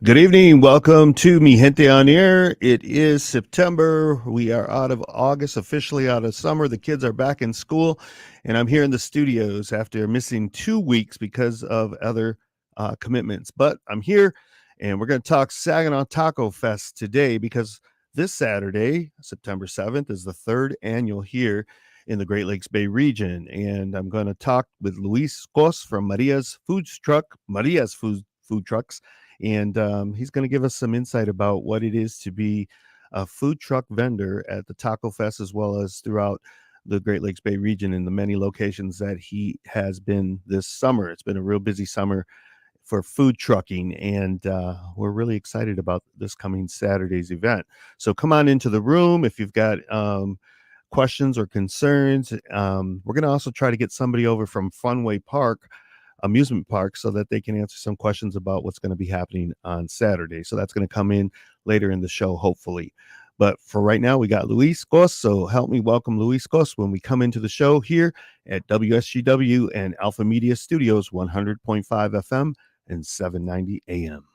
Good evening. Welcome to Mi Gente on Air. It is September. We are out of August, officially out of summer. The kids are back in school, and I'm here in the studios after missing 2 weeks because of other commitments. But I'm here, and we're going to talk Saginaw Taco Fest today because this Saturday, September 7th, is the third annual here in the Great Lakes Bay region. And I'm going to talk with Luis Cos from Maria's Food Trucks, and he's going to give us some insight about what it is to be a food truck vendor at the Taco Fest, as well as throughout the Great Lakes Bay region in the many locations that he has been this summer. It's been a real busy summer for food trucking, and we're really excited about this coming Saturday's event. So come on into the room if you've got questions or concerns. We're going to also try to get somebody over from Funway Park amusement park so that they can answer some questions about what's going to be happening on Saturday. So that's going to come in later in the show, hopefully. But for right now, we got Luis Cos. So help me welcome Luis Cos when we come into the show here at WSGW and Alpha Media Studios, 100.5 FM and 790 AM.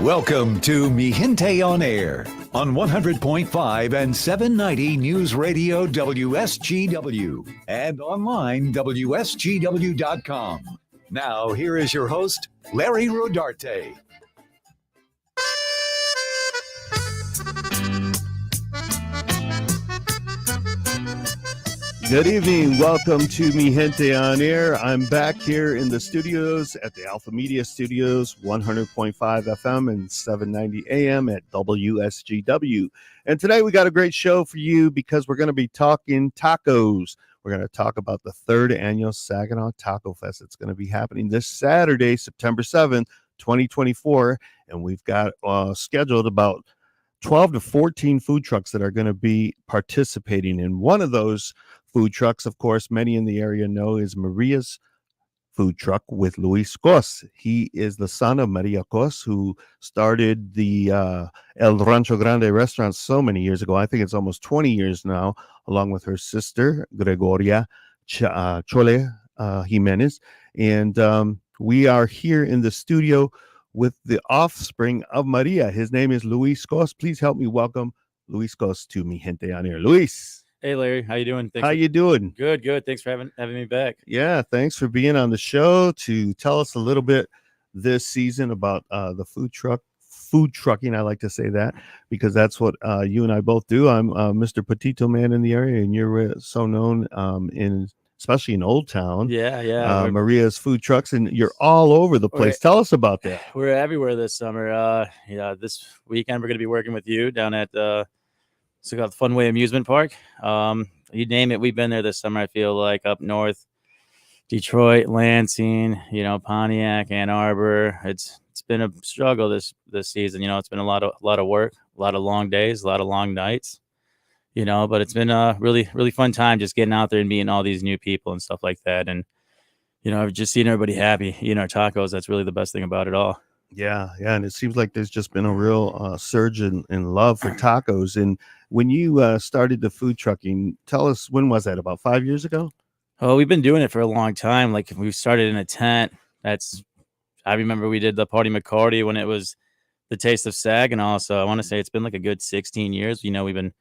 Welcome to Mi Gente on Air on 100.5 and 790 News Radio WSGW and online WSGW.com. Now, here is your host, Larry Rodarte. Good evening. Welcome to Mi Gente on Air. I'm back here in the studios at the Alpha Media Studios, 100.5 FM and 790 AM at WSGW. And today we got a great show for you because we're going to be talking tacos. We're going to talk about the third annual Saginaw Taco Fest. It's going to be happening this Saturday, September 7th, 2024. And we've got scheduled about 12 to 14 food trucks that are going to be participating in. One of those food trucks, of course, many in the area know, is Maria's Food Truck with Luis Cos. He is the son of Maria Cos, who started the El Rancho Grande restaurant so many years ago. I think it's almost 20 years now, along with her sister, Gregoria Chole Jimenez. And we are here in the studio with the offspring of Maria. His name is Luis Cos. Please help me welcome Luis Cos to Mi Gente on Air. Luis. Hey, Larry. How you doing? How you doing? Good. Thanks for having me back. Yeah, thanks for being on the show to tell us a little bit this season about the food trucking. I like to say that because that's what you and I both do. I'm Mr. Petito Man in the area, and you're so known especially in Old Town. Yeah. Maria's Food Trucks, and you're all over the place. Tell us about that. We're everywhere this summer. This weekend we're going to be working with you down at so called Funway Amusement Park. You name it, we've been there this summer. I feel like up north, Detroit, Lansing, Pontiac, Ann Arbor. It's been a struggle this season. It's been a lot of work, a lot of long days, a lot of long nights. But it's been a really, really fun time just getting out there and meeting all these new people and stuff like that. And I've just seen everybody happy eating our tacos. That's really the best thing about it all. Yeah, and it seems like there's just been a real surge in love for tacos. And when you started the food trucking, tell us, when was that? About 5 years ago? Oh, we've been doing it for a long time. Like, we started in a tent. I remember we did the Party McCarty when it was the Taste of Saginaw. So I want to say it's been like a good 16 years. We've been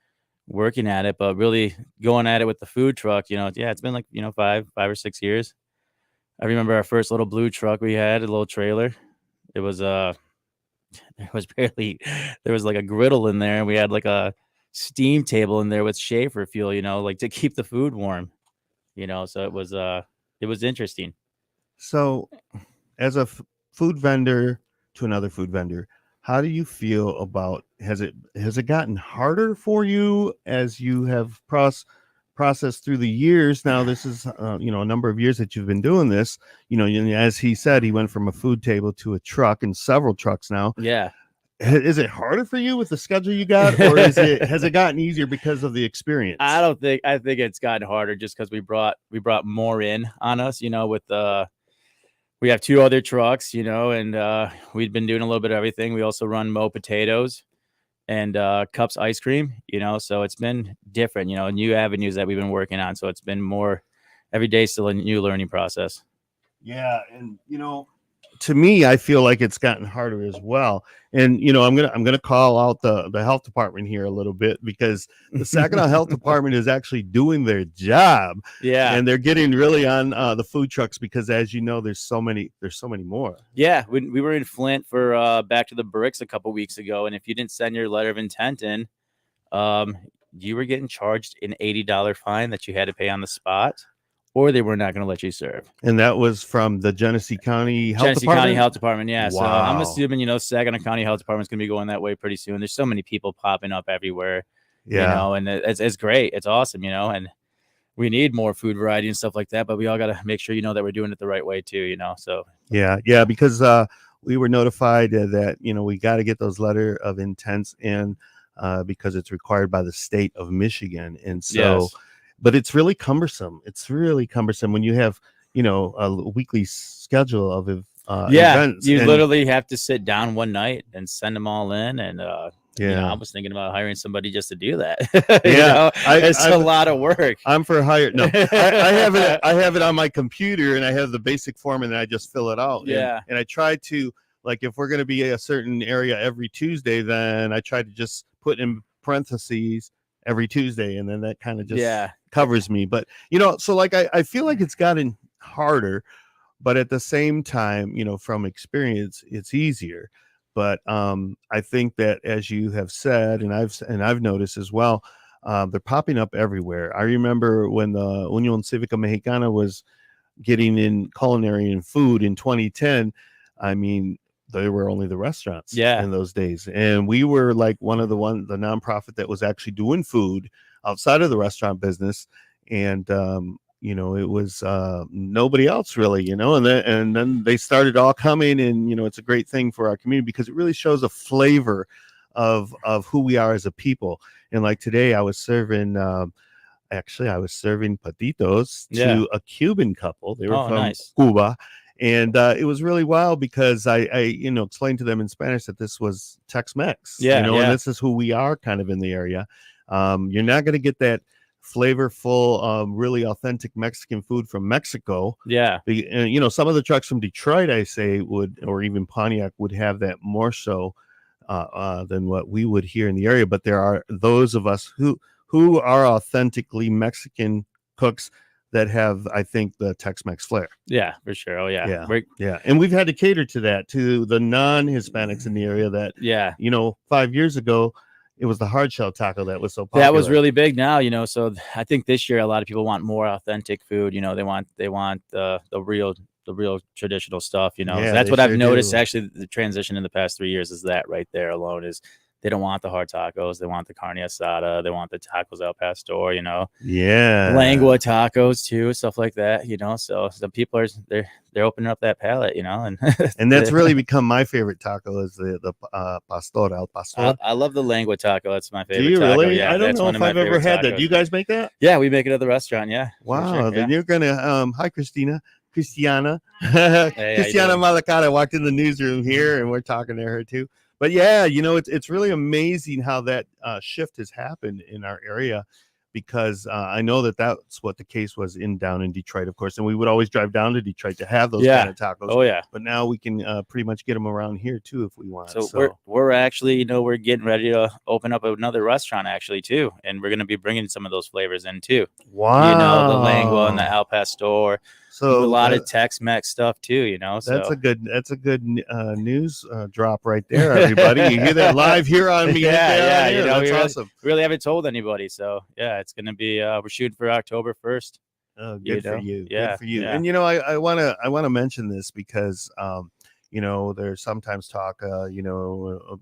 working at it, but really going at it with the food truck, it's been like, 5 or 6 years. I remember our first little blue truck we had, a little trailer. It was there was like a griddle in there, and we had like a steam table in there with Schaefer fuel, like to keep the food warm, so it was interesting. So as a food vendor to another food vendor, how do you feel about, has it gotten harder for you as you have processed through the years? Now this is a number of years that you've been doing this, as he said, he went from a food table to a truck and several trucks now. Yeah. Is it harder for you with the schedule you got, or has it gotten easier because of the experience? I think it's gotten harder just because we brought more in on us, with we have 2 other trucks, and we've been doing a little bit of everything. We also run Mo potatoes and Cups ice cream, so it's been different, new avenues that we've been working on. So it's been more every day, still a new learning process. Yeah, and to me, I feel like it's gotten harder as well. And I'm gonna call out the health department here a little bit, because the Saginaw Health Department is actually doing their job, Yeah. and they're getting really on the food trucks, because, as you know, there's so many more. Yeah, we were in Flint for Back to the Bricks a couple weeks ago, and if you didn't send your letter of intent in, you were getting charged an $80 fine that you had to pay on the spot, or they were not going to let you serve. And that was from the Genesee County Health Genesee Department? County Health Department, yeah. So I'm Wow. assuming, Saginaw County Health Department's going to be going that way pretty soon. There's so many people popping up everywhere, Yeah. and it's great. It's awesome, and we need more food variety and stuff like that, but we all got to make sure, that we're doing it the right way too, so. Yeah, because we were notified that we got to get those letter of intents in, because it's required by the state of Michigan, and so. Yes. But it's really cumbersome. It's really cumbersome when you have a weekly schedule of events. You and, literally have to sit down one night and send them all in, and yeah, I was thinking about hiring somebody just to do that. Yeah, It's a lot of work. I'm for hire. No, I have it on my computer, and I have the basic form, and I just fill it out. Yeah. And I try to, like, if we're going to be a certain area every Tuesday, then I try to just put in parentheses every Tuesday, and then that kind of just covers me. But so like I feel like it's gotten harder, but at the same time, from experience, it's easier. But I think that, as you have said, and I've noticed as well, they're popping up everywhere. I remember when the Unión Cívica Mexicana was getting in culinary and food in 2010. I mean, there were only the restaurants in those days, and we were like the nonprofit that was actually doing food outside of the restaurant business. And it was nobody else really, and then they started all coming, and it's a great thing for our community, because it really shows a flavor of who we are as a people. And like today, I was serving patitos to a Cuban couple. They were from Cuba. And it was really wild, because I explained to them in Spanish that this was Tex-Mex, and this is who we are kind of in the area. You're not going to get that flavorful, really authentic Mexican food from Mexico. Yeah. Some of the trucks from Detroit, I say, or even Pontiac, would have that more so than what we would here in the area. But there are those of us who are authentically Mexican cooks that have, I think, the Tex-Mex flair. Yeah, for sure. Oh yeah. Yeah. And we've had to cater to that, to the non-Hispanics in the area that, 5 years ago, it was the hard shell taco that was so popular. That was really big now, so I think this year a lot of people want more authentic food. They want the real traditional stuff, so that's what I've noticed. Actually, the transition in the past 3 years is that right there alone is they don't want the hard tacos. They want the carne asada. They want the tacos al pastor, lengua tacos too, stuff like that, so some people they're opening up that palate, and and that's really become my favorite taco, is the pastor al pastor. I love the lengua taco. That's my favorite. Do you taco. really? Yeah, I don't know if I've ever had that. Do you guys make that? Yeah, we make it at the restaurant. Yeah. Wow. Sure, then you're gonna hi Cristiana Hey, Cristiana Malacata walked in the newsroom here, and we're talking to her too. But yeah, it's really amazing how that shift has happened in our area, because I know that's what the case was down in Detroit, of course, and we would always drive down to Detroit to have those kind of tacos. Oh yeah. But now we can pretty much get them around here too if we want. So we're actually, we're getting ready to open up another restaurant actually too, and we're going to be bringing some of those flavors in too. Wow. The lengua and the al pastor. So a lot of Tex-Mex stuff too, So that's a good news drop right there, everybody. You hear that live here on me. That's awesome. We really haven't told anybody, so yeah, it's gonna be. We're shooting for October 1st. Oh, good for you. Yeah, good for you. Yeah. And I wanna mention this because there's sometimes talk,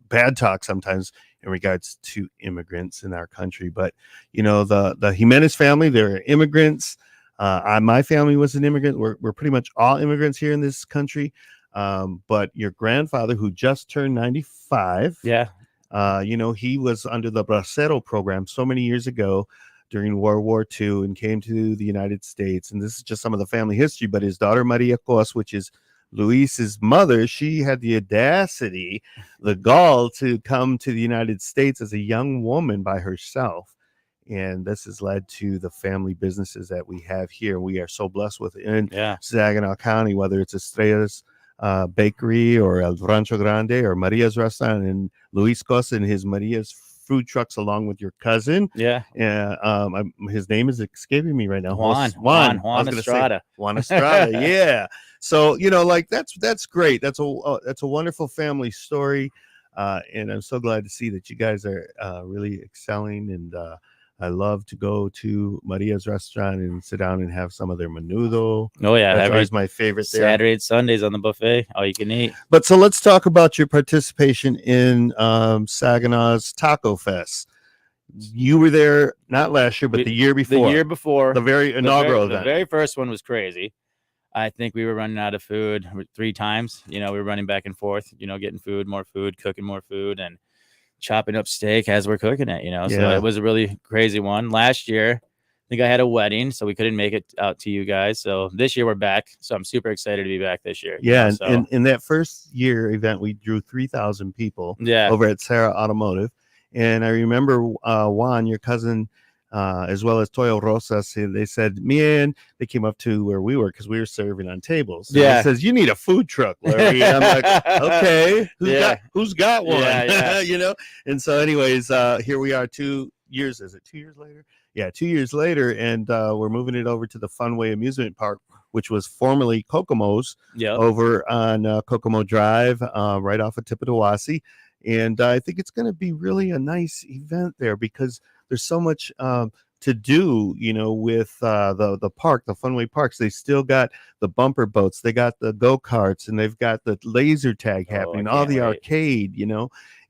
bad talk sometimes in regards to immigrants in our country, but the Jimenez family, they're immigrants. My family was an immigrant. We're pretty much all immigrants here in this country. But your grandfather, who just turned 95, he was under the Bracero program so many years ago during World War II and came to the United States. And this is just some of the family history. But his daughter, Maria Cos, which is Luis's mother, she had the audacity, the gall to come to the United States as a young woman by herself. And this has led to the family businesses that we have here. We are so blessed with in Yeah. Saginaw County, whether it's Estrella's Bakery or El Rancho Grande or Maria's Restaurant, and Luis Cosa and his Maria's food trucks, along with your cousin. Yeah. His name is escaping me right now. Juan I was going to say Estrada. Juan Estrada. Yeah. So like that's great. That's a wonderful family story, and I'm so glad to see that you guys are really excelling. And I love to go to Maria's Restaurant and sit down and have some of their menudo. Oh yeah, That's always my favorite there. Saturday and Sundays on the buffet, all you can eat. But so let's talk about your participation in Saginaw's Taco Fest. You were there not last year, but the year before. The year before. The very inaugural event. The very first one was crazy. I think we were running out of food 3 times. We were running back and forth, getting food, more food, cooking more food, and chopping up steak as we're cooking it, So it was a really crazy one. Last year, I think I had a wedding, so we couldn't make it out to you guys. So this year we're back. So I'm super excited to be back this year. Yeah, and in that first year event, we drew 3,000 people over at Sarah Automotive. And I remember Juan, your cousin, as well as Toyo Rosas, they said, man, they came up to where we were because we were serving on tables. And he says, you need a food truck, Larry. And I'm like, okay, who's got one? Yeah. And so anyways, here we are 2 years. Is it 2 years later? Yeah, 2 years later. And we're moving it over to the Funway Amusement Park, which was formerly Kokomo's over on Kokomo Drive, right off of Tippetawasi. And I think it's going to be really a nice event there because there's so much to do, with the park, the Funway Parks. They still got the bumper boats, they got the go-karts, and they've got the laser tag happening, all the arcade,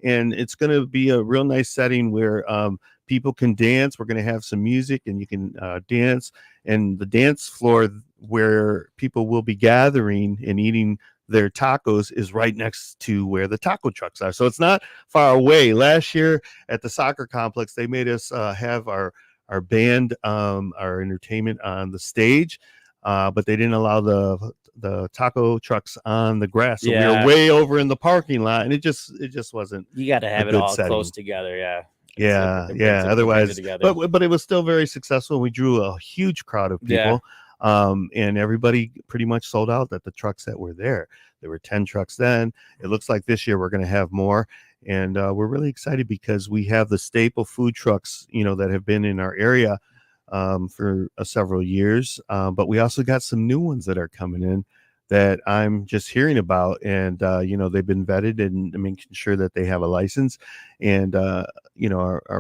and it's going to be a real nice setting where people can dance. We're going to have some music and you can dance, and the dance floor where people will be gathering and eating their tacos is right next to where the taco trucks are. So it's not far away. Last year at the soccer complex, they made us have our band, our entertainment on the stage, but they didn't allow the taco trucks on the grass. So we were way over in the parking lot, and it just wasn't. You got to have it all close together. Yeah. Otherwise, but it was still very successful. We drew a huge crowd of people. And everybody pretty much sold out at the trucks that were there. There were 10 trucks then. It looks like this year we're going to have more. And we're really excited because we have the staple food trucks, that have been in our area for several years. But we also got some new ones that are coming in that I'm just hearing about. And, they've been vetted and making sure that they have a license and, are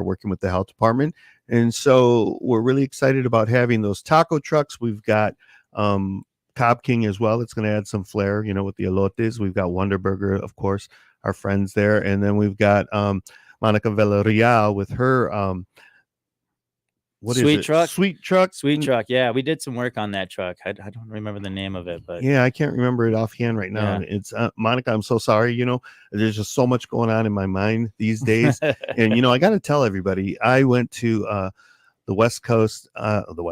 working with the health department. And so we're really excited about having those taco trucks. We've got Cobb King as well. It's going to add some flair, with the elotes. We've got Wonder Burger, of course, our friends there. And then we've got Monica Villarreal with her Sweet truck. Yeah, we did some work on that truck. I don't remember the name of it, but I can't remember it offhand right now. It's Monica, I'm so sorry. There's just so much going on in my mind these days. And I got to tell everybody, I went to the West Coast, the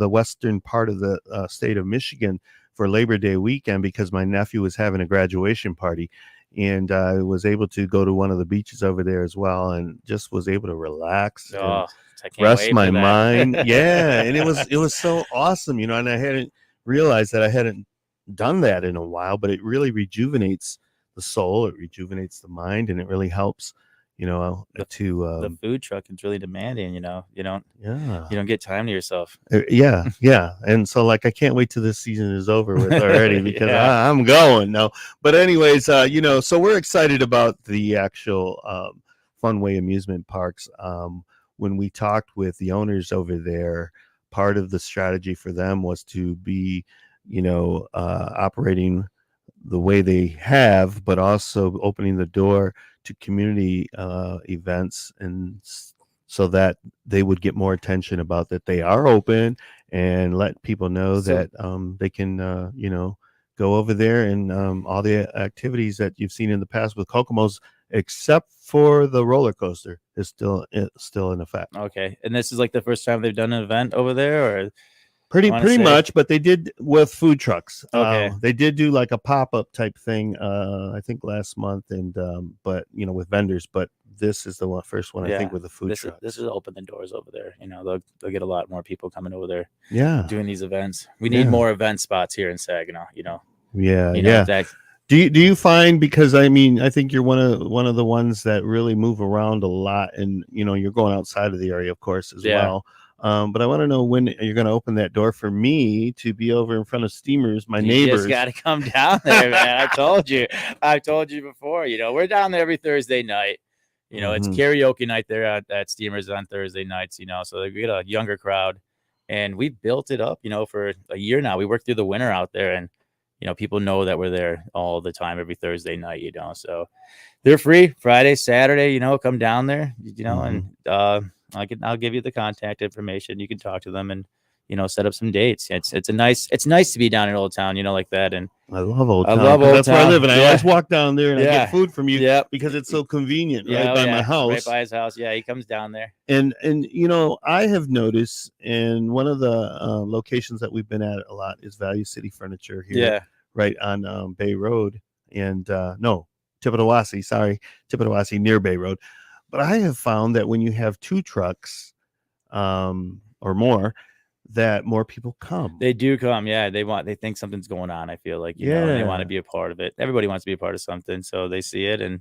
western part of the state of Michigan for Labor Day weekend because my nephew was having a graduation party. And I was able to go to one of the beaches over there as well, and just was able to relax and rest my mind. Yeah, and it was so awesome, and I hadn't realized that I hadn't done that in a while, but it really rejuvenates the soul, it rejuvenates the mind, and it really helps. The food truck is really demanding. You don't get time to yourself. Yeah. And so I can't wait till this season is over with already because I'm going now. But anyways, so we're excited about the actual Funway amusement parks. When we talked with the owners over there, part of the strategy for them was to be, operating the way they have, but also opening the door to community events, and so that they would get more attention about that they are open and let people know that they can go over there and all the activities that you've seen in the past with Kokomo's, except for the roller coaster, is still in effect. Okay, and this is the first time they've done an event over there, or Pretty much, but they did with food trucks. Okay. They did do like a pop-up type thing, I think last month, and but with vendors. But this is the first one I think with the food trucks. This is open the doors over there. They'll get a lot more people coming over there. Yeah, doing these events. We need more event spots here in Saginaw. Yeah. Do you find, because I think you're one of the ones that really move around a lot, and you're going outside of the area, of course, as well. But I want to know when you're going to open that door for me to be over in front of Steamers, my neighbors. You just got to come down there, man. I told you before. We're down there every Thursday night. It's karaoke night there at Steamers on Thursday nights. So we get a younger crowd, and we built it up. For a year now. We worked through the winter out there, and people know that we're there all the time every Thursday night. So they're free Friday, Saturday. Come down there. And I'll give you the contact information. You can talk to them and set up some dates. It's nice to be down in Old Town, like that. And I love Old Town. That's where I live, and I always walk down there and I get food from you because it's so convenient right by my house. Right by his house. Yeah, he comes down there. And I have noticed, and one of the locations that we've been at a lot is Value City Furniture here. Yeah. Right on Bay Road, and no, Tippetawasee near Bay Road. But I have found that when you have two trucks or more, that more people come. They do come. Yeah. They think something's going on. I feel like, and they want to be a part of it. Everybody wants to be a part of something. So they see it and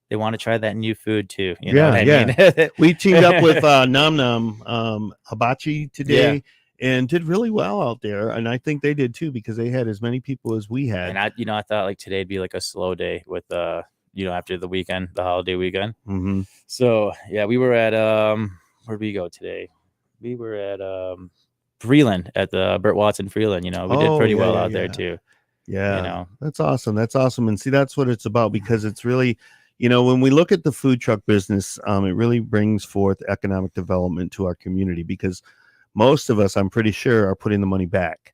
they want to try that new food too. You know what I mean? We teamed up with Nom Nom Hibachi today. Yeah. And did really well out there, and I think they did too, because they had as many people as we had. And I thought like today'd be like a slow day with after the weekend, the holiday weekend. Mm-hmm. So yeah, we were at where'd we go today? We were at Freeland at the Burt Watson Freeland. We did pretty well out there too. Yeah, that's awesome. And see, that's what it's about, because it's really, when we look at the food truck business, it really brings forth economic development to our community, because most of us, I'm pretty sure, are putting the money back,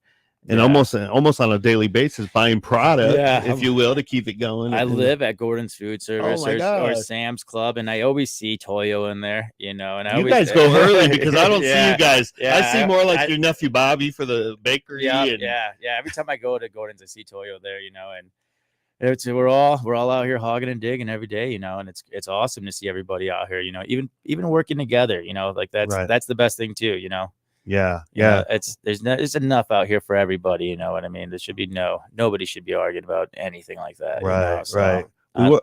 and almost on a daily basis buying product, if you will, to keep it going. I live at Gordon's Food Service or Sam's Club, and I always see Toyo in there, and you guys go early, because I don't see you guys. I see more like your nephew Bobby for the bakery. Yeah. Every time I go to Gordon's, I see Toyo there, and we're all out here hogging and digging every day, and it's awesome to see everybody out here, even working together, like that's the best thing too, Yeah. There's enough out here for everybody. You know what I mean? There should be nobody should be arguing about anything like that. Right.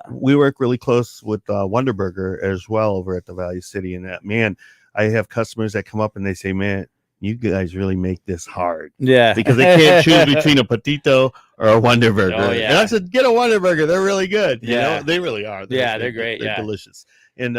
We work really close with Wonderburger as well over at the Value City, and that, man, I have customers that come up and they say, man, you guys really make this hard. Yeah. Because they can't choose between a Petito or a Wonderburger. Oh, yeah. And I said, get a Wonderburger. They're really good. They really are. They're great. They're delicious. And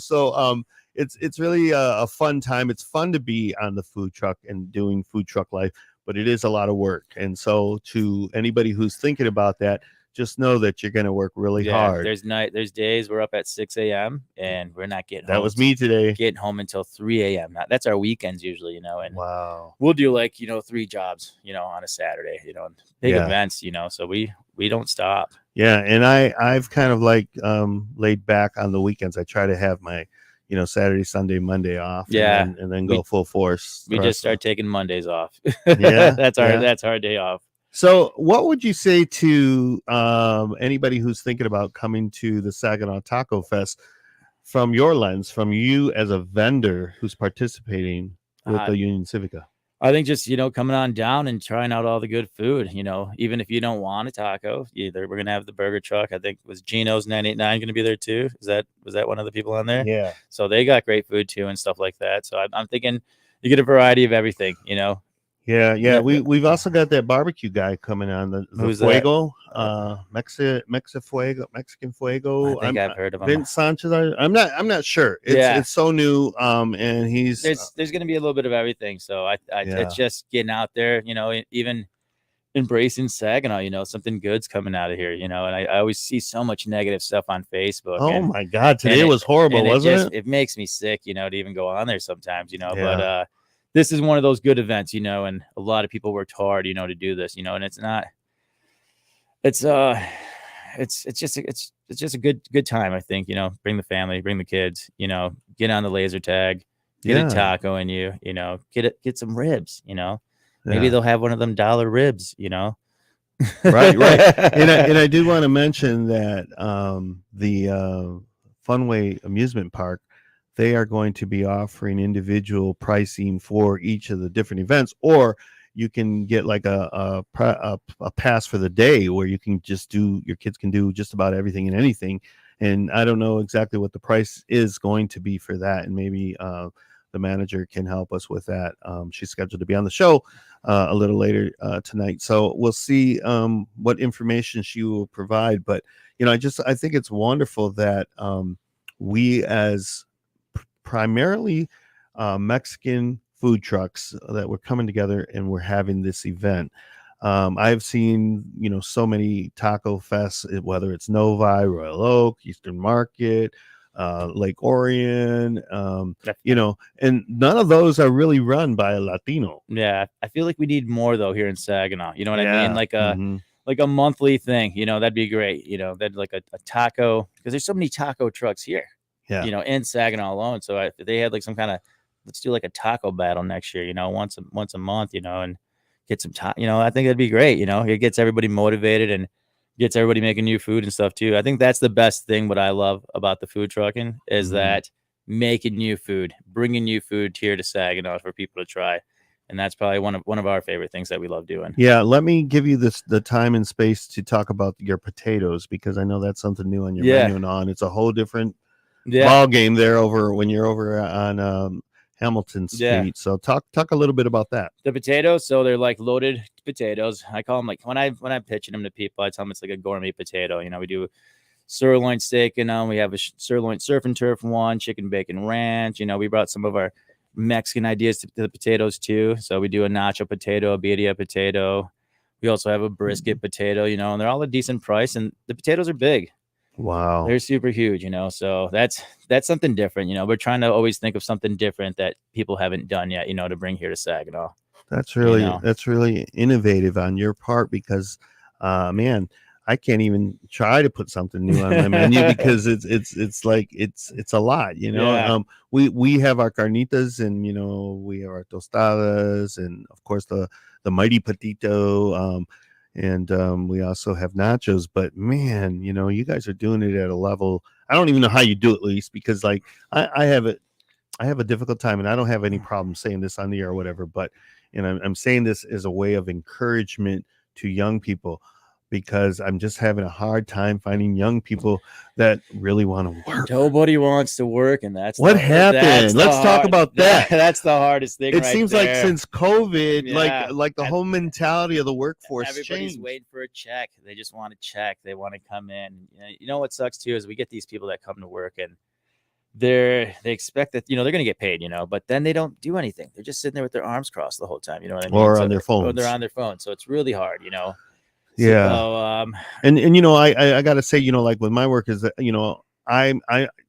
so it's really a fun time. It's fun to be on the food truck and doing food truck life, but it is a lot of work. And so to anybody who's thinking about that, just know that you're going to work really hard. There's days we're up at 6 a.m. and we're not getting that home. Was me today. Getting home until 3 a.m. That's our weekends usually, and wow. We'll do 3 jobs, on a Saturday, and big events, so we don't stop. Yeah. And I've kind of laid back on the weekends. I try to have my Saturday, Sunday, Monday off. Yeah. And then go full force. We just start taking Mondays off. Yeah. That's our day off. So what would you say to anybody who's thinking about coming to the Saginaw Taco Fest from your lens, from you as a vendor who's participating with the Union Civica? I think just, coming on down and trying out all the good food, even if you don't want a taco, we're going to have the burger truck. I think was Gino's 989 going to be there too. Was that one of the people on there? Yeah. So they got great food too and stuff like that. So I'm thinking you get a variety of everything, Yeah. We've also got that barbecue guy coming on, the Fuego, Mexican Fuego. I think I've heard of him. Vince Sanchez. I'm not sure. It's so new. And he's there's going to be a little bit of everything. So it's just getting out there, even embracing Saginaw, something good's coming out of here, and I always see so much negative stuff on Facebook. Oh my God. Today was horrible, wasn't it? It makes me sick, to even go on there sometimes, but, this is one of those good events, and a lot of people worked hard, to do this, and it's not, it's just a good time. I think, bring the family, bring the kids, get on the laser tag, get a taco in you, get some ribs, Maybe Yeah. they'll have one of them dollar ribs, you know? Right, right. And I do want to mention that the Funway amusement park, they are going to be offering individual pricing for each of the different events, or you can get like a pass for the day where you can just do your kids can do just about everything and anything. And I don't know exactly what the price is going to be for that, and maybe the manager can help us with that. She's scheduled to be on the show a little later tonight. So we'll see what information she will provide. But I think it's wonderful that we as primarily Mexican food trucks that we're coming together and we're having this event. I've seen so many taco fests, whether it's Novi, Royal Oak, Eastern Market, Lake Orion, and none of those are really run by a Latino. Yeah, I feel like we need more though here in Saginaw. You know what I mean? Yeah. Like a monthly thing. That'd be great. That'd like a taco, because there's so many taco trucks here. Yeah. In Saginaw alone. So if they had like some kind of, let's do like a taco battle next year. Once a month. And get some time. I think that'd be great. It gets everybody motivated and gets everybody making new food and stuff too. I think that's the best thing. What I love about the food trucking is that making new food, bringing new food here to Saginaw for people to try. And that's probably one of our favorite things that we love doing. Yeah, let me give you the time and space to talk about your potatoes, because I know that's something new on your menu and on. It's a whole different ball game there over when you're over on Hamilton Street. So talk a little bit about that. The potatoes, so they're like loaded potatoes. I call them, like, when I'm pitching them to people, I tell them it's like a gourmet potato. We do sirloin steak in them. We have a sirloin surf and turf one, chicken bacon ranch. We brought some of our Mexican ideas to the potatoes too. So we do a nacho potato, a birria potato. We also have a brisket potato, and they're all a decent price, and the potatoes are big. Wow. They're super huge, so that's something different. We're trying to always think of something different that people haven't done yet, to bring here to Saginaw. That's really innovative on your part, because man, I can't even try to put something new on my menu because it's like it's a lot. We have our carnitas, and we have our tostadas, and of course the mighty patito, and we also have nachos. But man, you guys are doing it at a level I don't even know how you do it, at least, because like I have a difficult time, and I don't have any problem saying this on the air or whatever, but I'm saying this as a way of encouragement to young people, because I'm just having a hard time finding young people that really want to work. Nobody wants to work, and that's what happened. Let's talk about that. That's the hardest thing. It seems there. Like since COVID, like the whole mentality of the workforce everybody's changed. Waiting for a check. They just want to check. They want to come in. What sucks too is we get these people that come to work, and they expect that they're going to get paid, but then they don't do anything. They're just sitting there with their arms crossed the whole time. You know what I mean? Or on their phones. Or they're on their phone. So it's really hard. Yeah. So, and I gotta say, like with my work is that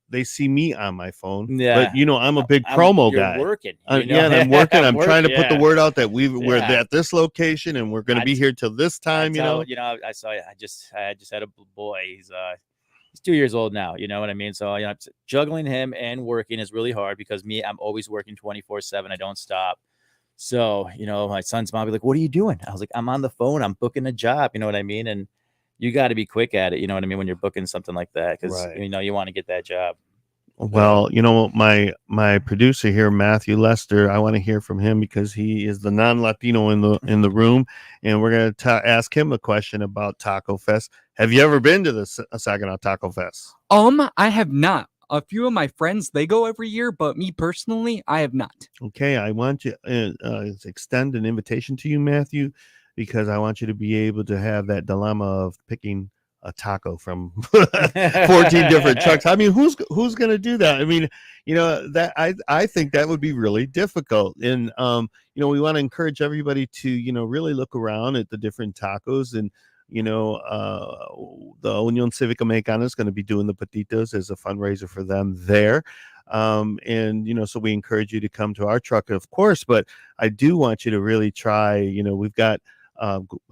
they see me on my phone. Yeah. But I'm a big promo guy. Working. Yeah, and I'm working. I'm trying to put the word out that we're at this location, and we're going to be here till this time. I just had a boy. He's 2 years old now. You know what I mean? So juggling him and working is really hard, because I'm always working 24/7. I don't stop. So, my son's mom be like, "What are you doing?" I was like, "I'm on the phone. I'm booking a job." You know what I mean? And you got to be quick at it. You know what I mean? When you're booking something like that, because you want to get that job. Well, my producer here, Matthew Lester, I want to hear from him, because he is the non-Latino in the room, and we're going to ask him a question about Taco Fest. Have you ever been to the Saginaw Taco Fest? I have not. A few of my friends, they go every year, but me personally, I have not. Okay, I want to extend an invitation to you, Matthew, because I want you to be able to have that dilemma of picking a taco from 14 different trucks. I mean, who's going to do that? I mean, that I think that would be really difficult. And we want to encourage everybody to really look around at the different tacos, and the Union Civica Mexicana is going to be doing the patitos as a fundraiser for them there. And so we encourage you to come to our truck, of course, but I do want you to really try. We've got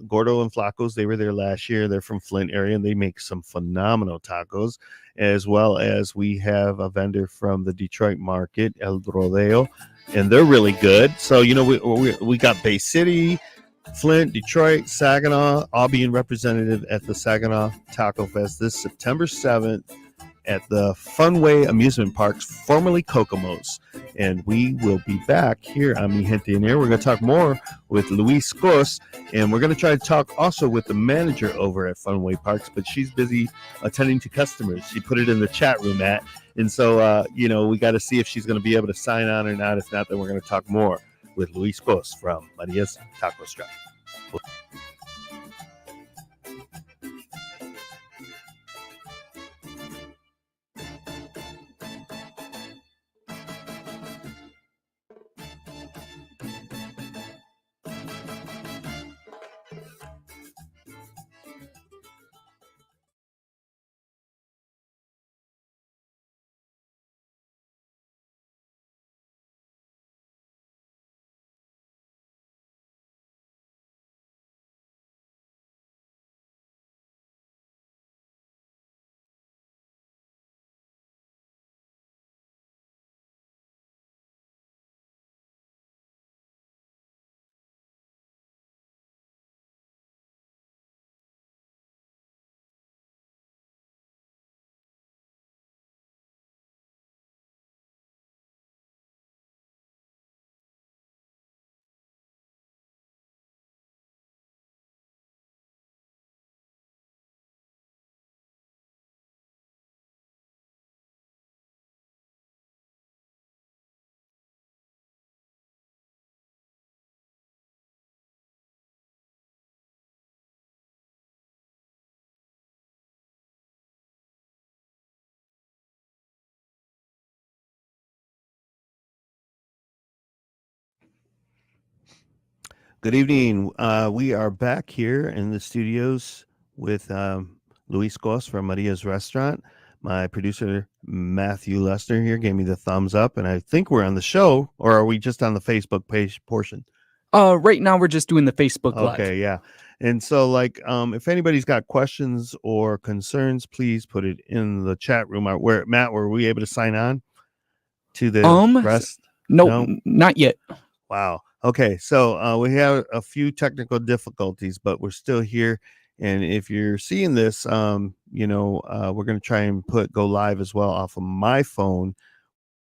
Gordo and Flacos. They were there last year. They're from Flint area, and they make some phenomenal tacos, as well as we have a vendor from the Detroit market, El Rodeo, and they're really good. So we got Bay City, Flint, Detroit, Saginaw, all being representative at the Saginaw Taco Fest this September 7th at the Funway Amusement Parks, formerly Kokomo's. And we will be back here on Mi Gente en Air. We're going to talk more with Luis Cos, and we're going to try to talk also with the manager over at Funway Parks, but she's busy attending to customers. She put it in the chat room, Matt. And so, we got to see if she's going to be able to sign on or not. If not, then we're going to talk more with Luis Cos from Maria's Taco Shop. Good evening. We are back here in the studios with Luis Cos from Maria's Restaurant. My producer, Matthew Lester, here gave me the thumbs up, and I think we're on the show, or are we just on the Facebook page portion? Right now we're just doing the Facebook Live. Okay, yeah. And so, if anybody's got questions or concerns, please put it in the chat room. Matt, were we able to sign on to the rest? No, not yet. Wow. Okay, so we have a few technical difficulties, but we're still here. And if you're seeing this, we're going to try and go live as well off of my phone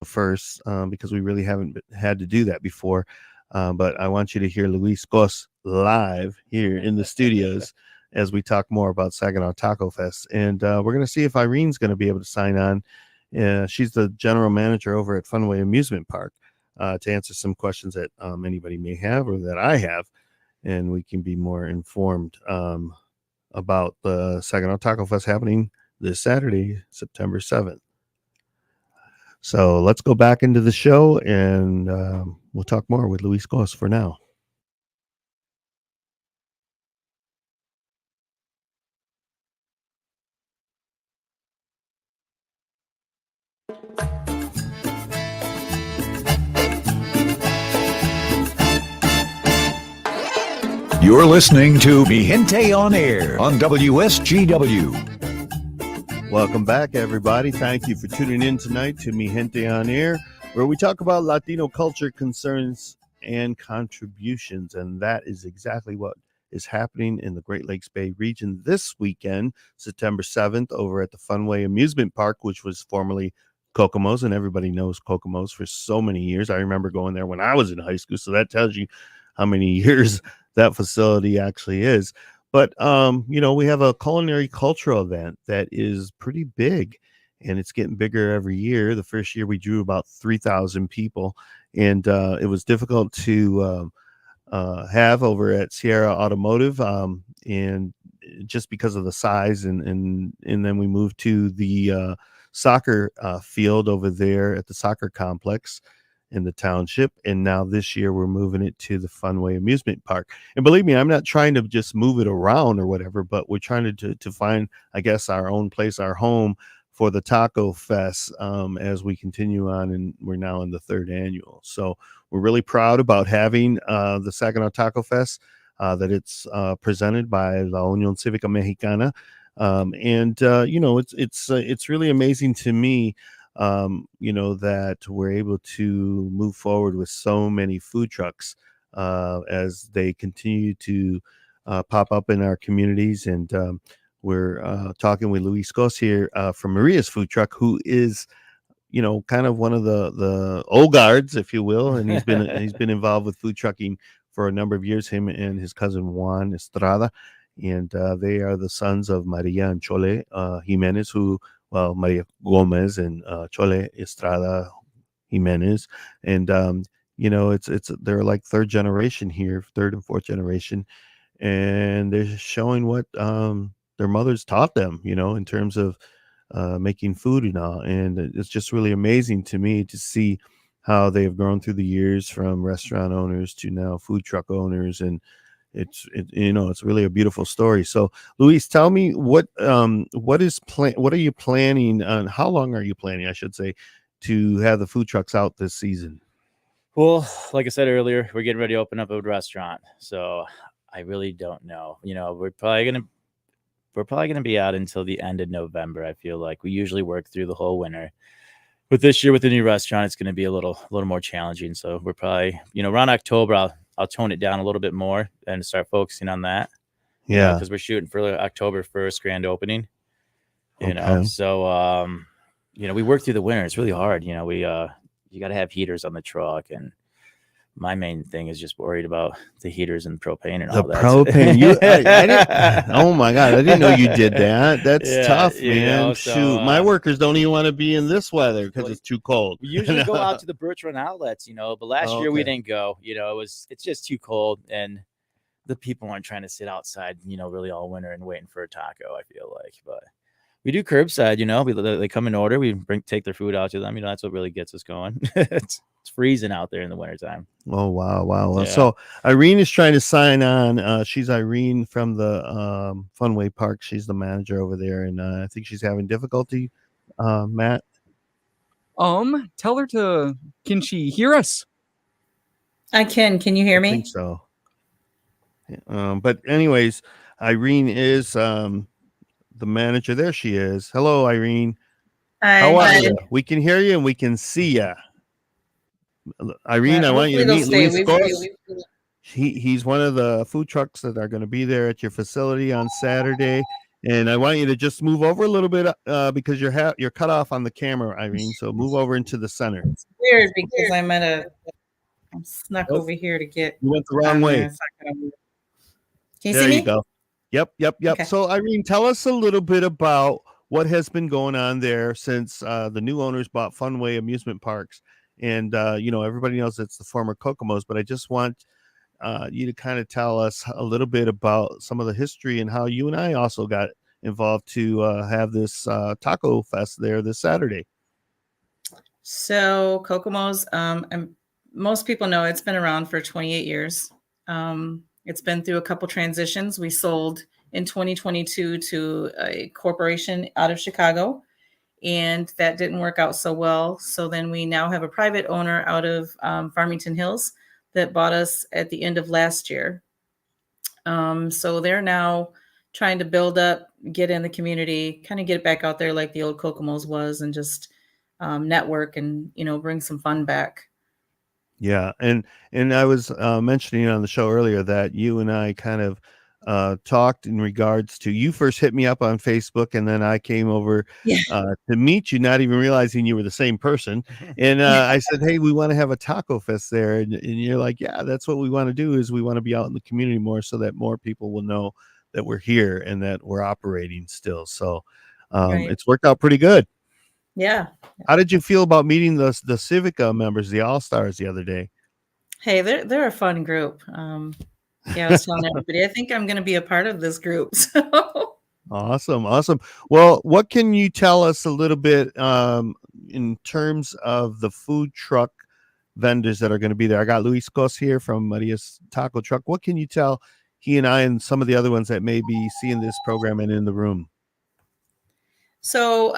first, because we really haven't had to do that before. But I want you to hear Luis Cos live here in the studios as we talk more about Saginaw Taco Fest. And we're going to see if Irene's going to be able to sign on. She's the general manager over at Funway Amusement Park. To answer some questions that anybody may have or that I have, and we can be more informed about the Saginaw Taco Fest happening this Saturday, September 7th. So let's go back into the show, and we'll talk more with Luis Cos for now. You're listening to Mi Gente on Air on WSGW. Welcome back, everybody. Thank you for tuning in tonight to Mi Gente on Air, where we talk about Latino culture, concerns, and contributions. And that is exactly what is happening in the Great Lakes Bay region this weekend, September 7th, over at the Funway Amusement Park, which was formerly Kokomo's, and everybody knows Kokomo's for so many years. I remember going there when I was in high school, so that tells you how many years that facility actually is. But we have a culinary cultural event that is pretty big, and it's getting bigger every year. The first year we drew about 3,000 people, and it was difficult to have over at Sierra Automotive, and just because of the size, and then we moved to the soccer field over there at the soccer complex in the township, and now this year we're moving it to the Funway Amusement Park. And believe me, I'm not trying to just move it around or whatever, but we're trying to find, I guess, our own place, our home for the Taco Fest as we continue on, and we're now in the third annual. So we're really proud about having the Saginaw Taco Fest, that it's presented by La Unión Cívica Mexicana. It's really amazing to me that we're able to move forward with so many food trucks as they continue to pop up in our communities. And we're talking with Luis Cos here from Maria's Food Truck, who is kind of one of the old guards, if you will, and he's been involved with food trucking for a number of years. Him and his cousin Juan Estrada, and they are the sons of Maria and Chole Jimenez, Maria Gomez and Chole Estrada Jimenez, and it's they're like third generation here, third and fourth generation, and they're showing what their mothers taught them, in terms of making food and all. And it's just really amazing to me to see how they have grown through the years from restaurant owners to now food truck owners. And it's really a beautiful story. So Luis, tell me what are you planning on? How long are you planning, I should say, to have the food trucks out this season? Well, like I said earlier, we're getting ready to open up a restaurant. So I really don't know. We're probably gonna be out until the end of November. I feel like we usually work through the whole winter. But this year with the new restaurant, it's gonna be a little more challenging. So we're probably, around October, I'll tone it down a little bit more and start focusing on that. Yeah, because we're shooting for October 1st grand opening. Okay. So we work through the winter. It's really hard. You got to have heaters on the truck, and my main thing is just worried about the heaters and propane and all The that. propane. I didn't. Oh my God! I didn't know you did that. That's Yeah, tough, man. so Shoot, my workers don't even want to be in this weather because well, it's too cold. we usually go out to the Birch Run outlets, but last year we Okay. didn't go. It's just too cold, and the people aren't trying to sit outside, really all winter and waiting for a taco, I feel like. But we do curbside, they come in order, we take their food out to them. That's what really gets us going. It's freezing out there in the wintertime. Oh wow. Yeah. So Irene is trying to sign on. She's Irene from the Funway Park. She's the manager over there, and I think she's having difficulty. Matt. Tell her to. Can she hear us? I can. Can you hear I me? think so. But anyways, Irene is the manager. There she is. Hello, Irene. How are you? We can hear you and we can see you. Irene, I want you to meet Luis Cos. He's one of the food trucks that are going to be there at your facility on Saturday. And I want you to just move over a little bit because you're cut off on the camera, Irene. So move over into the center. It's weird because I'm snuck over here to get. You went the wrong way. Can you There see me? you go. Yep. Okay. So Irene, tell us a little bit about what has been going on there since the new owners bought Funway Amusement Parks. And, everybody knows it's the former Kokomo's, but I just want you to kind of tell us a little bit about some of the history and how you and I also got involved to have this taco fest there this Saturday. So Kokomo's, and most people know it's been around for 28 years. It's been through a couple transitions. We sold in 2022 to a corporation out of Chicago, and that didn't work out so well. So then we now have a private owner out of Farmington Hills that bought us at the end of last year. So they're now trying to build up, get in the community, kind of get it back out there like the old Kokomo's was, and just network and, bring some fun back. Yeah. And I was mentioning on the show earlier that you and I kind of talked in regards to, you first hit me up on Facebook, and then I came over to meet you, not even realizing you were the same person. And I said, hey, we want to have a taco fest there. And you're like, yeah, that's what we want to do, is we want to be out in the community more so that more people will know that we're here and that we're operating still. So it's worked out pretty good. Yeah. How did you feel about meeting the Civica members, the All-Stars, the other day? Hey, they're a fun group. I was telling everybody, I think I'm going to be a part of this group. So. Awesome. Well, what can you tell us a little bit in terms of the food truck vendors that are going to be there? I got Luis Cos here from Maria's Taco Truck. What can you tell he and I and some of the other ones that may be seeing this program and in the room? So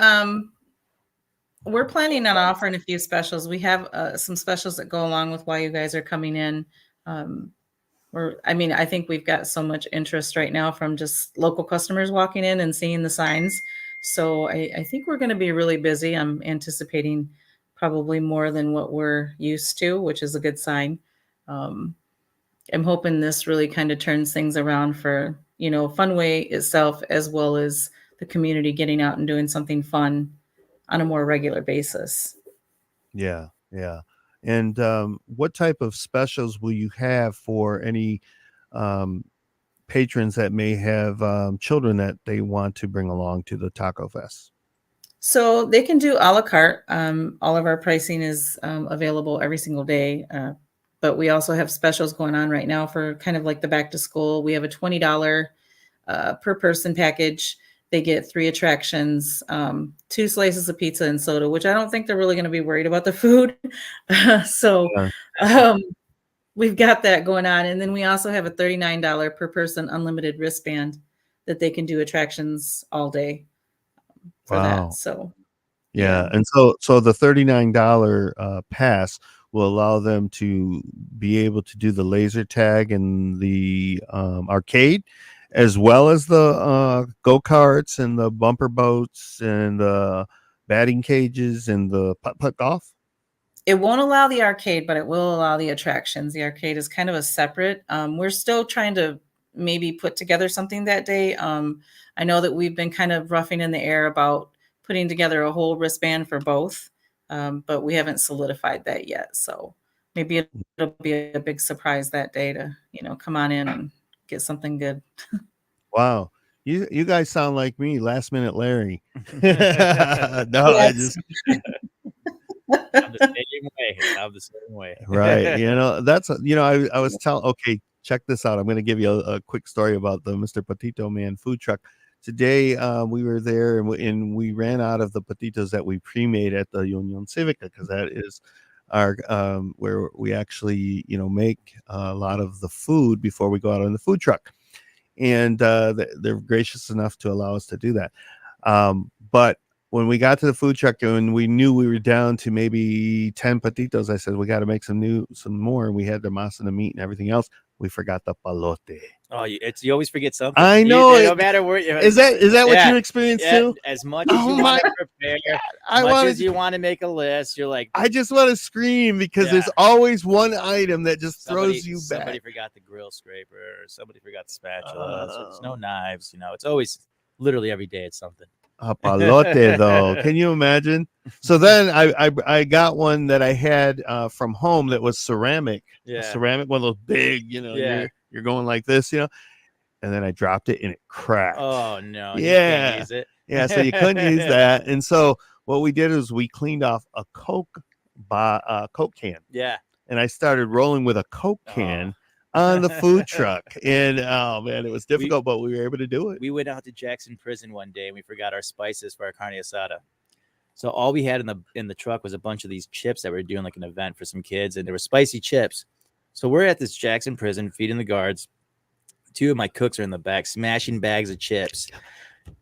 we're planning on offering a few specials. We have some specials that go along with why you guys are coming in. I think we've got so much interest right now from just local customers walking in and seeing the signs. So I think we're going to be really busy. I'm anticipating probably more than what we're used to, which is a good sign. Um, I'm hoping this really kind of turns things around for, Funway itself, as well as the community getting out and doing something fun on a more regular basis. Yeah, yeah. And what type of specials will you have for any um, patrons that may have children that they want to bring along to the Taco Fest? So they can do a la carte. All of our pricing is available every single day. But we also have specials going on right now for kind of like the back to school. We have a $20 per person package. They get 3 attractions, 2 slices of pizza and soda, which I don't think they're really going to be worried about the food. So Yeah. um, we've got that going on. And then we also have a $39 per person unlimited wristband that they can do attractions all day for that. Wow. So, Yeah. yeah. And so the $39 pass will allow them to be able to do the laser tag and the arcade, as well as the go-karts and the bumper boats and the batting cages and the putt-putt golf. It won't allow the arcade, but it will allow the attractions. The arcade is kind of a separate. We're still trying to maybe put together something that day. I know that we've been kind of roughing in the air about putting together a whole wristband for both, but we haven't solidified that yet. So maybe it'll be a big surprise that day to, come on in and get something good. Wow. You guys sound like me, last minute Larry. No, I Yes. just I'm the same way. I'm the same way. right. That's I was telling. Okay, check this out. I'm going to give you a quick story about the Mr. Patito Man food truck. Today, we were there and we ran out of the patitos that we pre-made at the Union Civica, because that is our where we actually make a lot of the food before we go out on the food truck, and they're gracious enough to allow us to do that. But when we got to the food truck and we knew we were down to maybe 10 patitos, I said, we got to make some more. And we had the masa and the meat and everything else. We forgot the palote. Oh, you always forget something. I know. No matter where you Is that what Yeah, you experienced yeah, too? as much as Oh you my want to prepare, I much wanted as you want to make a list, you're like, I just want to scream because Yeah. there's always one item that just somebody throws you somebody back. forgot the grill scraper, or somebody forgot the spatula. So there's no knives. It's always literally every day it's something. A palote though. Can you imagine? So then I got one that I had from home that was ceramic. Yeah. A ceramic, one of those big, Yeah. you're going like this, and then I dropped it and it cracked. Oh no, you Yeah. can't use it. Yeah, so you couldn't use that. And so what we did is we cleaned off a Coke can. Yeah. And I started rolling with a Coke can on the food truck. And oh man, it was difficult, but we were able to do it. We went out to Jackson Prison one day and we forgot our spices for our carne asada. So all we had in the truck was a bunch of these chips that we were doing like an event for some kids, and there were spicy chips. So we're at this Jackson Prison feeding the guards. 2 of my cooks are in the back smashing bags of chips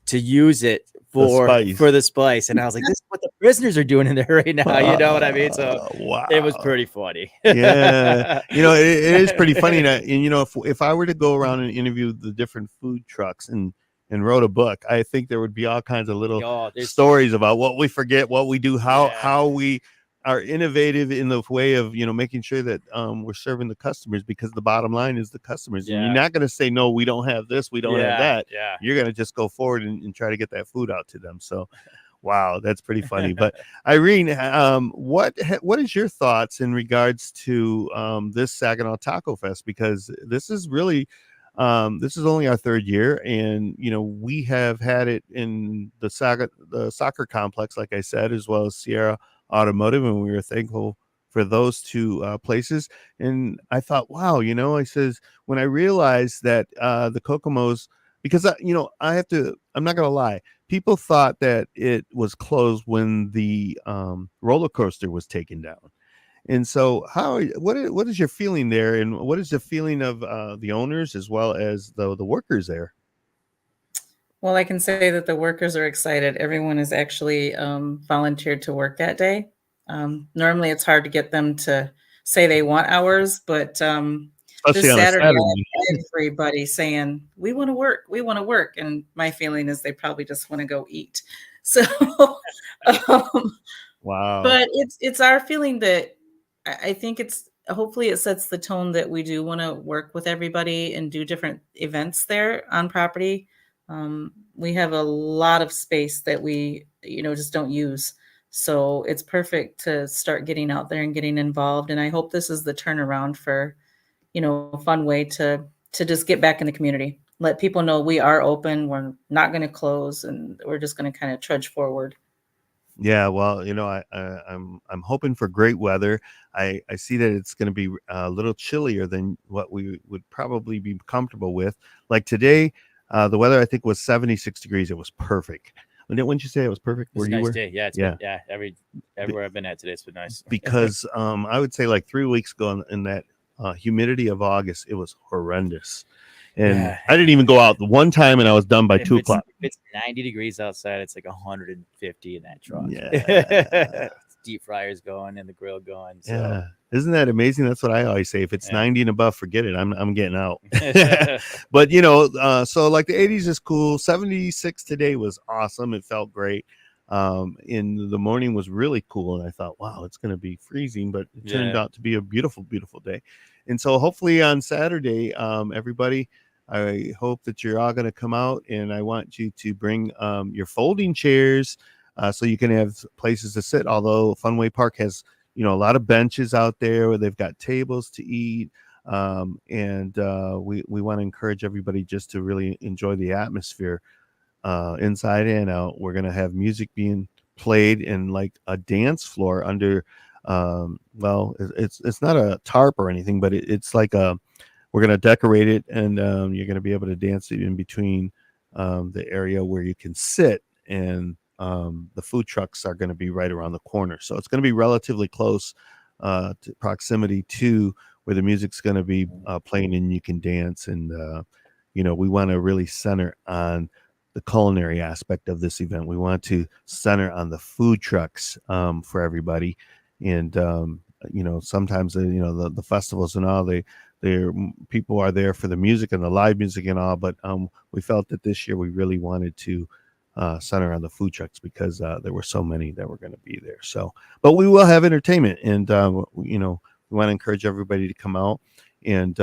to use it for the spice. And I was like, this is what the prisoners are doing in there right now. You know what I mean? So wow. It was pretty funny. Yeah. It is pretty funny. And if I were to go around and interview the different food trucks and wrote a book, I think there would be all kinds of little stories about what we forget, what we do, how we are innovative in the way of making sure that we're serving the customers, because the bottom line is the customers. And you're not going to say, no, we don't have this, we don't have that. You're going to just go forward and try to get that food out to them. So wow, that's pretty funny. But Irene, what is your thoughts in regards to this Saginaw Taco Fest? Because this is really this is only our 3rd year, and we have had it in the soccer complex, like I said, as well as Sierra Automotive, and we were thankful for those 2 places. And I thought, wow, I says, when I realized that the Kokomo's, because I'm not gonna lie, people thought that it was closed when the roller coaster was taken down. And so what is your feeling there, and what is the feeling of the owners as well as the workers there? Well, I can say that the workers are excited. Everyone is actually volunteered to work that day. Normally, it's hard to get them to say they want hours, but especially this on a Saturday, Saturday. I had everybody saying, we want to work, we want to work. And my feeling is they probably just want to go eat. So, um, Wow. but it's our feeling that I think it's hopefully it sets the tone that we do want to work with everybody and do different events there on property. We have a lot of space that we, just don't use. So it's perfect to start getting out there and getting involved. And I hope this is the turnaround for, a fun way to just get back in the community. Let people know we are open, we're not going to close, and we're just going to kind of trudge forward. Yeah, well, I'm hoping for great weather. I see that it's going to be a little chillier than what we would probably be comfortable with. Like today, the weather I think was 76 degrees. It was perfect. Wouldn't you say it was perfect It's where a you nice were? day. Yeah, it's Yeah. been everywhere I've been at today, it's been nice. Because I would say like 3 weeks ago in that humidity of August, it was horrendous. And Yeah. I didn't even go out the one time, and I was done by If 2:00. If it's 90 degrees outside, it's like 150 in that truck. Yeah. Deep fryers going and the grill going. So. Yeah. Isn't that amazing? That's what I always say. If it's 90 and above, forget it. I'm getting out. But so like the 80s is cool. 76 today was awesome. It felt great. In the morning was really cool, and I thought, wow, it's going to be freezing, but it turned out to be a beautiful, beautiful day. And so hopefully on Saturday, everybody, I hope that you're all going to come out, and I want you to bring your folding chairs so you can have places to sit. Although Funway Park has, a lot of benches out there where they've got tables to eat. And we want to encourage everybody just to really enjoy the atmosphere inside and out. We're going to have music being played in like a dance floor under, it's not a tarp or anything, but it's like we're going to decorate it, and you're going to be able to dance in between the area where you can sit, and the food trucks are going to be right around the corner. So it's going to be relatively close to proximity to where the music's going to be playing and you can dance. And, we want to really center on the culinary aspect of this event. We want to center on the food trucks for everybody. And, sometimes, the festivals and all, people are there for the music and the live music and all, but we felt that this year we really wanted to center on the food trucks because there were so many that were going to be there. So, but we will have entertainment, and we want to encourage everybody to come out. And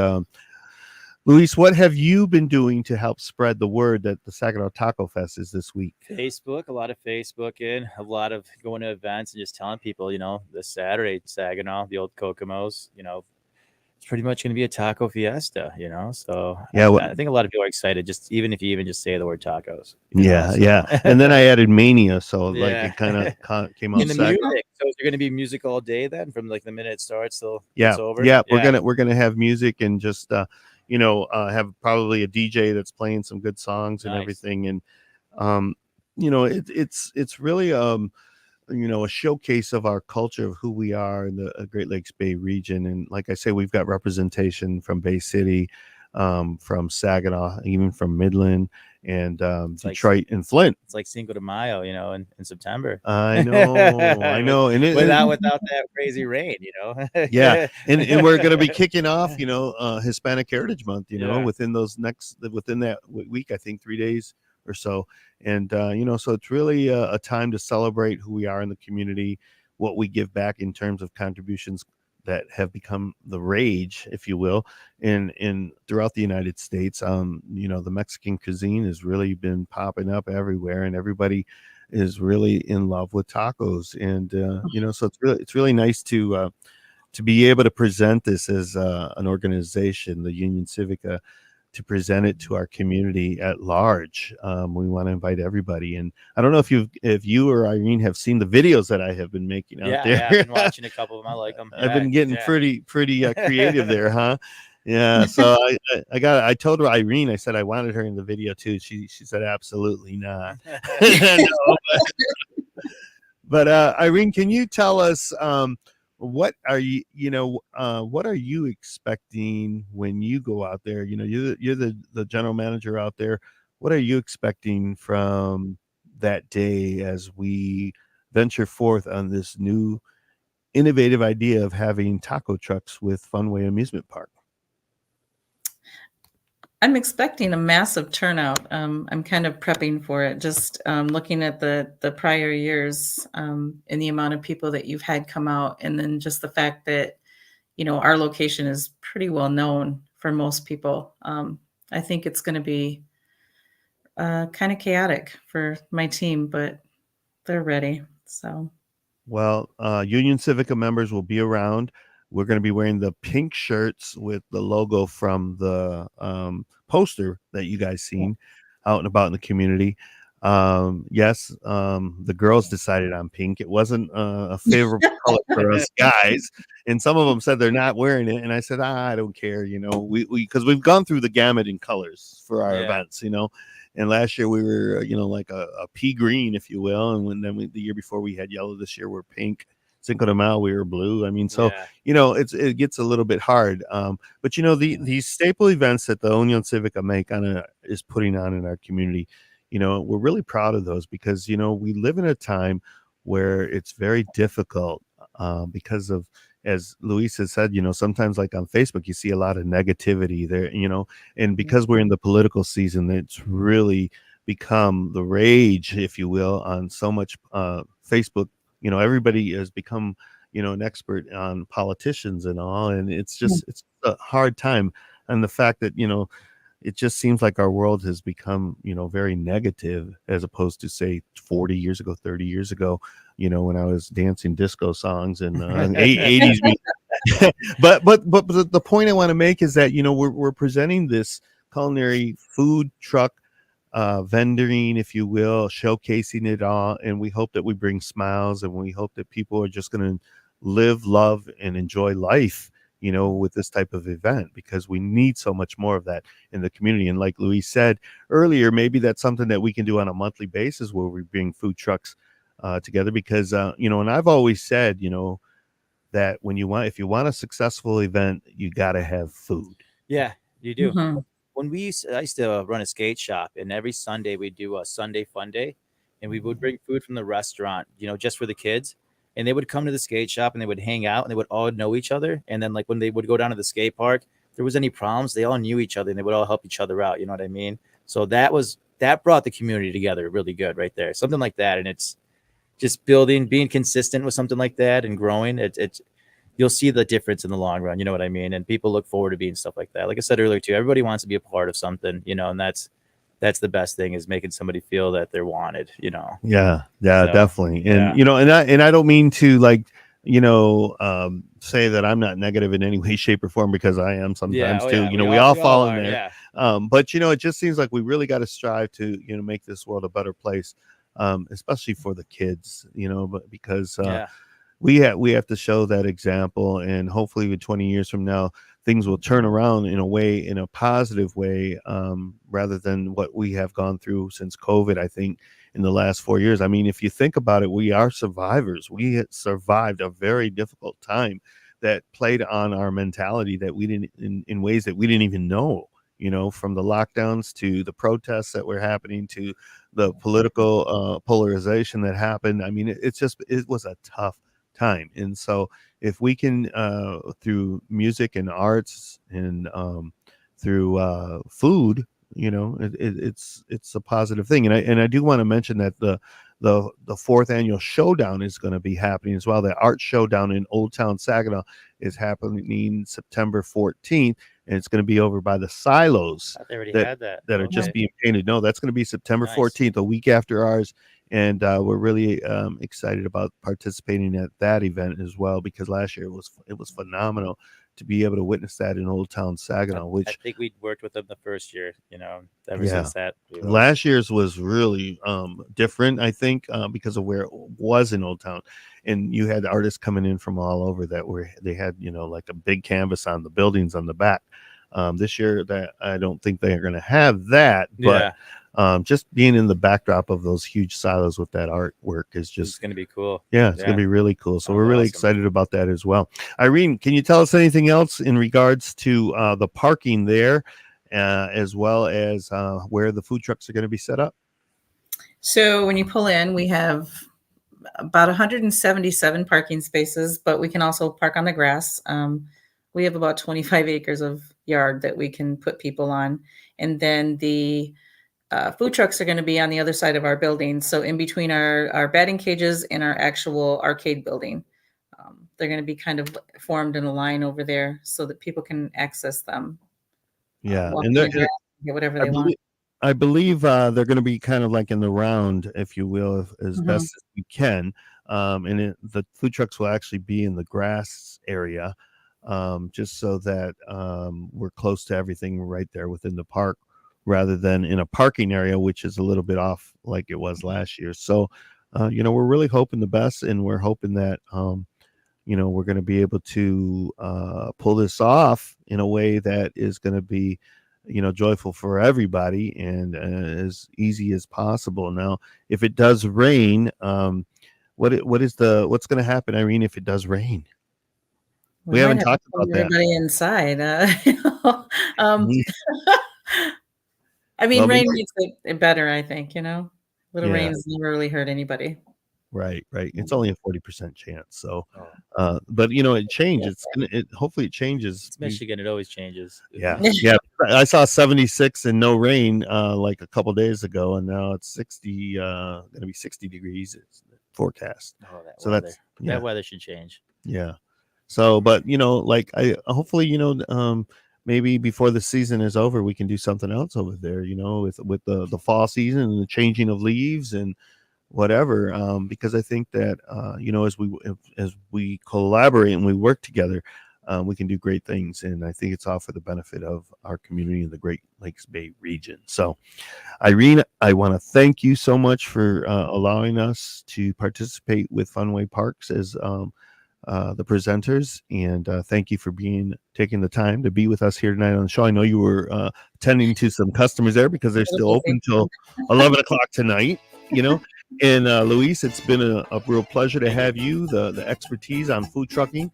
Luis, what have you been doing to help spread the word that the Saginaw Taco Fest is this week? Facebook, a lot of Facebooking, a lot of going to events and just telling people, this Saturday, Saginaw, the old Kokomo's, it's pretty much going to be a taco fiesta, So yeah, I think a lot of people are excited, just even if you even just say the word tacos. Yeah. And then I added mania, so like Yeah. it kind of came out. And the music. So is there going to be music all day then, from like the minute it starts till it's over? Yeah, we're gonna have music and just have probably a DJ that's playing some good songs and everything. And it's really a showcase of our culture of who we are in the Great Lakes Bay region. And like I say, we've got representation from Bay City, from Saginaw, even from Midland, and Detroit and Flint. It's like Cinco de Mayo, in September. I know. And without that crazy rain, Yeah. And we're going to be kicking off, Hispanic Heritage Month, within that week, I think 3 days or so. And, so it's really a time to celebrate who we are in the community, what we give back in terms of contributions that have become the rage, if you will, in throughout the United States. The Mexican cuisine has really been popping up everywhere, and everybody is really in love with tacos. And, so it's really nice to be able to present this as an organization, the Union Civica, to present it to our community at large. We want to invite everybody. And I don't know if you or Irene have seen the videos that I have been making out there. Yeah, I've been watching a couple of them. I like them. I've been getting pretty creative there, huh? Yeah. So I told her, Irene, I said I wanted her in the video too. She said absolutely not. But Irene, can you tell us what are you expecting when you go out there? You're the general manager out there. What are you expecting from that day as we venture forth on this new innovative idea of having taco trucks with Funway Amusement Park? I'm expecting a massive turnout. I'm kind of prepping for it, just looking at the prior years and the amount of people that you've had come out, and then just the fact that our location is pretty well known for most people. I think it's going to be kind of chaotic for my team, but they're ready. So Well, Union Civica members will be around. We're going to be wearing the pink shirts with the logo from the poster that you guys seen out and about in the community. Yes, the girls decided on pink. It wasn't a favorable color for us guys, and some of them said they're not wearing it. And I said, I don't care. We because we've gone through the gamut in colors for our events. And last year we were, like a pea green, if you will. And the year before we had yellow. This year we're pink. Cinco de Mayo we were blue. I mean, so it gets a little bit hard. But these staple events that the Union Civica is putting on in our community, we're really proud of those because we live in a time where it's very difficult because of, as Luis has said, sometimes like on Facebook, you see a lot of negativity there, and because we're in the political season, it's really become the rage, if you will, on so much Facebook. Everybody has become, an expert on politicians and all, and it's a hard time. And the fact that, it just seems like our world has become, very negative as opposed to say 40 years ago, 30 years ago, when I was dancing disco songs and 80s music. but the point I want to make is that, we're presenting this culinary food truck vendoring, if you will, showcasing it all. And we hope that we bring smiles, and we hope that people are just going to live, love, and enjoy life, with this type of event, because we need so much more of that in the community. And like Luis said earlier, maybe that's something that we can do on a monthly basis where we bring food trucks together, because, and I've always said, that if you want a successful event, you got to have food. Yeah, you do. Mhm. When I used to run a skate shop, and every Sunday we do a Sunday fun day, and we would bring food from the restaurant, just for the kids. And they would come to the skate shop and they would hang out and they would all know each other. And then like when they would go down to the skate park, if there was any problems, they all knew each other and they would all help each other out. You know what I mean? So that brought the community together really good right there. Something like that. And it's just being consistent with something like that and growing. It's you'll see the difference in the long run. You know what I mean? And people look forward to being stuff like that. Like I said earlier too, everybody wants to be a part of something, and that's the best thing, is making somebody feel that they're wanted, Yeah, So, definitely. And, yeah. and I don't mean to say that I'm not negative in any way, shape, or form, because I am sometimes too. Yeah. We all fall in are, there. Yeah. But it just seems like we really got to strive to, make this world a better place, especially for the kids, but because we have to show that example, and hopefully 20 years from now, things will turn around in a positive way, rather than what we have gone through since COVID, I think, in the last 4 years. I mean, if you think about it, we are survivors. We had survived a very difficult time that played on our mentality that we didn't, in ways that we didn't even know, from the lockdowns to the protests that were happening to the political polarization that happened. I mean, it was a tough time. And so if we can, through music and arts and through food, it's a positive thing. And I do want to mention that the fourth annual showdown is going to be happening as well. The art showdown in Old Town Saginaw is happening September 14th, and it's going to be over by the silos I thought they already had that. that are just being painted. No, that's going to be September Nice. 14th, a week after ours. And we're really excited about participating at that event as well, because last year it was phenomenal to be able to witness that in Old Town Saginaw. Which I think we worked with them the first year. Ever since that. Last year's was really different, I think, because of where it was in Old Town, and you had artists coming in from all over they had like a big canvas on the buildings on the back. This year, that I don't think they're going to have that, but just being in the backdrop of those huge silos with that artwork is just going to be cool. Yeah, it's going to be really cool. So we're really excited about that as well. Irene, can you tell us anything else in regards to the parking there, as well as where the food trucks are going to be set up? So when you pull in, we have about 177 parking spaces, but we can also park on the grass. We have about 25 acres of yard that we can put people on. And then the food trucks are going to be on the other side of our building. So in between our batting cages and our actual arcade building, they're going to be kind of formed in a line over there so that people can access them. Yeah, Walk and in the grass, get whatever they want. I believe they're going to be kind of like in the round, if you will, as best as we can. The food trucks will actually be in the grass area, just so that we're close to everything right there within the park, rather than in a parking area, which is a little bit off like it was last year. So, we're really hoping the best, and we're hoping that we're going to be able to pull this off in a way that is going to be joyful for everybody and as easy as possible. Now, if it does rain, what's going to happen, Irene, if it does rain? We might haven't have talked to put about that. everybody inside. Mhm. I mean, Well, rain maybe- makes it better, I think, little Yeah. rain's never really hurt anybody. Right. It's only a 40% chance. So, Oh, but it changes. Hopefully it changes. it's Michigan. It always changes. Yeah. I saw 76 and no rain like a couple days ago, and now it's 60. Going to be 60 degrees is the forecast. Oh, that So weather. yeah. That weather should change. Yeah. So, but like I hopefully maybe before the season is over, we can do something else over there. With the fall season and the changing of leaves and whatever, because I think that as we collaborate and we work together, we can do great things, and I think it's all for the benefit of our community in the Great Lakes Bay region. So, Irene, I want to thank you so much for allowing us to participate with Funway Parks as the presenters, and thank you for taking the time to be with us here tonight on the show. I know you were attending to some customers there because they're still open till 11 o'clock tonight. And Luis, it's been a real pleasure to have you, the expertise on food trucking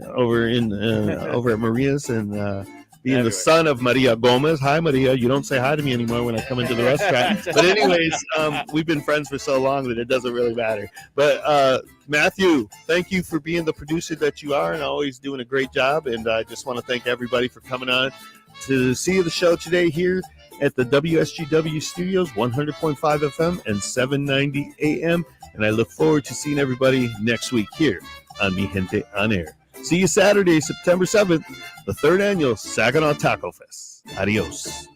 over at Maria's, and being the son of Maria Gomez. Hi, Maria. You don't say hi to me anymore when I come into the restaurant. But anyways, we've been friends for so long that it doesn't really matter. But Matthew, thank you for being the producer that you are and always doing a great job. And I just want to thank everybody for coming on to see the show today here at the WSGW studios, 100.5 FM and 790 AM. And I look forward to seeing everybody next week here on Mi Gente on Air. See you Saturday, September 7th, the 3rd annual Saginaw Taco Fest. Adios.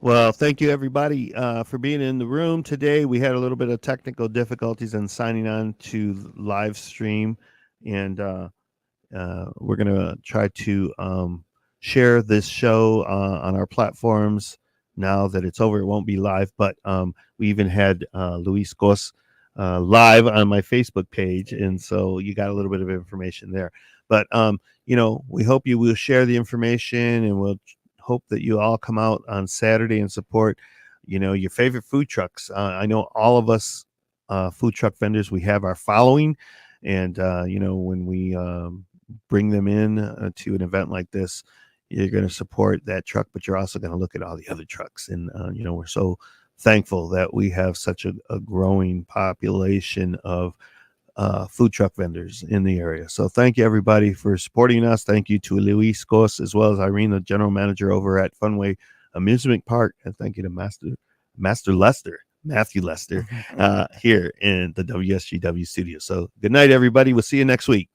Well, thank you, everybody, for being in the room today. We had a little bit of technical difficulties in signing on to live stream, and we're going to try to share this show on our platforms now that it's over. It won't be live, but we even had Luis Cos live on my Facebook page, and so you got a little bit of information there. But, we hope you will share the information, and we'll hope that you all come out on Saturday and support, your favorite food trucks. I know all of us food truck vendors, we have our following, and when we bring them in to an event like this, you're going to support that truck, but you're also going to look at all the other trucks. And we're so thankful that we have such a growing population of food truck vendors in the area. So thank you, everybody, for supporting us. Thank you to Luis Cos, as well as Irene, the general manager over at Funway Amusement Park. And thank you to Matthew Lester, here in the WSGW studio. So good night, everybody. We'll see you next week.